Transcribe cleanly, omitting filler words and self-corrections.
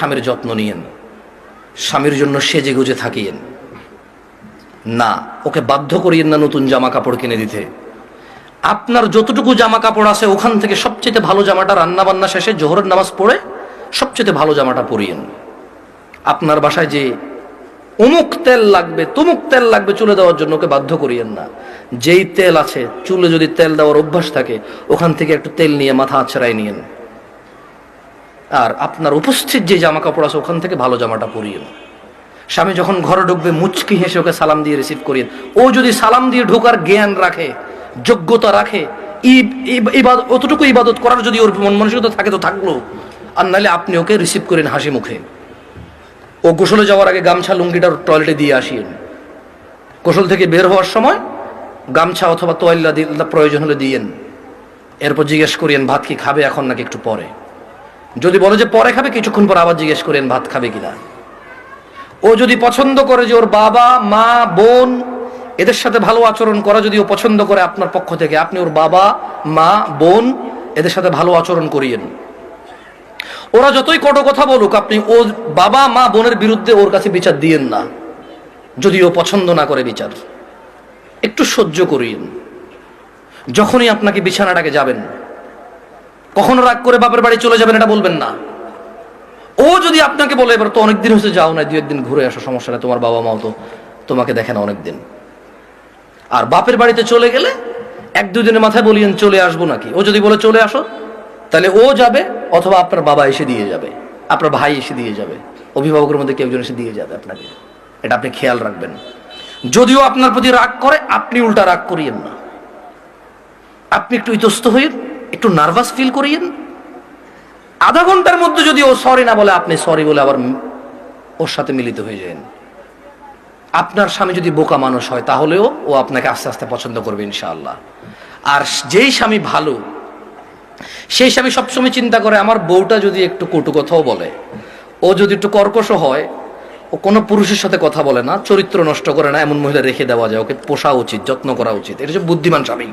স্বামীর যত্ন নিয়েন, স্বামীর জন্য সেজে গুজে থাকিয়েন না, ওকে বাধ্য করিয়েন না নতুন জামা কাপড় কিনে দিতে। আপনার যতটুকু জামা কাপড় আছে ওখান থেকে সবচেয়ে ভালো জামাটা রান্না বান্না শেষে জোহরের নামাজ পড়ে সবচেয়ে ভালো জামাটা পরিয়েন। আপনার বাসায় যে অমুক তেল লাগবে তমুক তেল লাগবে চুলে দেওয়ার জন্য ওকে বাধ্য করিয়েন না। যেই তেল আছে, চুলে যদি তেল দেওয়ার অভ্যাস থাকে ওখান থেকে একটু তেল নিয়ে মাথা আছড়াই নিয়েন। আর আপনার উপস্থিত যে জামা কাপড় আছে ওখান থেকে ভালো জামাটা পরিয়েন। স্বামী যখন ঘরে ঢুকবে মুচকি হেসে ওকে সালাম দিয়ে রিসিভ করিয়েন। ও যদি সালাম দিয়ে ঢোকার জ্ঞান রাখে, যোগ্যতা রাখে, অতটুকু ইবাদত করার যদি ওর মন মানসিকতা থাকে তো থাকলো, আর নাহলে আপনি ওকে রিসিভ করেন হাসি মুখে। ও গোসলে যাওয়ার আগে গামছা লুঙ্গিটার টয়লেটে দিয়ে আসিয়েন। গোসল থেকে বের হওয়ার সময় গামছা অথবা তোয়াল্লা প্রয়োজন হলে দিয়েন। এরপর জিজ্ঞেস করিয়েন ভাত কি খাবে এখন নাকি একটু পরে। যদি বলে যে পরে খাবে, কিছুক্ষণ পর আবার জিজ্ঞেস করেন ভাত খাবে কিনা। ও যদি পছন্দ করে যে ওর বাবা মা বোন এদের সাথে ভালো আচরণ করা যদি ও পছন্দ করে আপনার পক্ষ থেকে, আপনি ওর বাবা মা বোন এদের সাথে ভালো আচরণ করিয়েন। ওরা যতই কটু কথা বলুক, আপনি ওর বাবা মা বোনের বিরুদ্ধে ওর কাছে বিচার দিয়েন না। যদি ও পছন্দ না করে বিচার, একটু সহ্য করিয়েন। যখনই আপনাকে বিছানাটাকে যাবেন, কখনো রাগ করে বাপের বাড়ি চলে যাবেন এটা বলবেন না। ও যদি আপনাকে বলে এবার তো অনেকদিন হয়েছে যাও না, 2-1 দিন ঘুরে আসো, সমস্যা নেই, তোমার বাবা মাও তো তোমাকে দেখে না অনেকদিন। আর বাপের বাড়িতে চলে গেলে 1-2 দিনের মাথায় বলিয়েন চলে আসবো নাকি। ও যদি বলে চলে আসো, তাহলে ও যাবে অথবা আপনার বাবা এসে দিয়ে যাবে, আপনার ভাই এসে দিয়ে যাবে, অভিভাবকের মধ্যে কেউ একজন এসে দিয়ে যাবে আপনাকে। এটা আপনি খেয়াল রাখবেন। যদিও আপনার প্রতি রাগ করে, আপনি উল্টা রাগ করিয়েন না। আপনি একটু ইতস্ত হইন, একটু নার্ভাস ফিল করিয়েন। আধা ঘন্টার মধ্যে যদি ও সরি না বলে, আপনি সরি বলে আবার ওর সাথে মিলিত হয়ে যান। আপনার স্বামী যদি বোকা মানুষ হয় তাহলেও ও আপনাকে আস্তে আস্তে পছন্দ করবে ইনশাআল্লাহ। আর যেই স্বামী ভালো, সেই স্বামী সবসময় চিন্তা করে আমার বউটা যদি একটু কটু কথাও বলে, ও যদি একটু কর্কশ হয়, ও কোনো পুরুষের সাথে কথা বলে না, চরিত্র নষ্ট করে না, এমন মহিলা রেখে দেওয়া যায়, ওকে পোষা উচিত, যত্ন করা উচিত। এটা হচ্ছে বুদ্ধিমান স্বামী।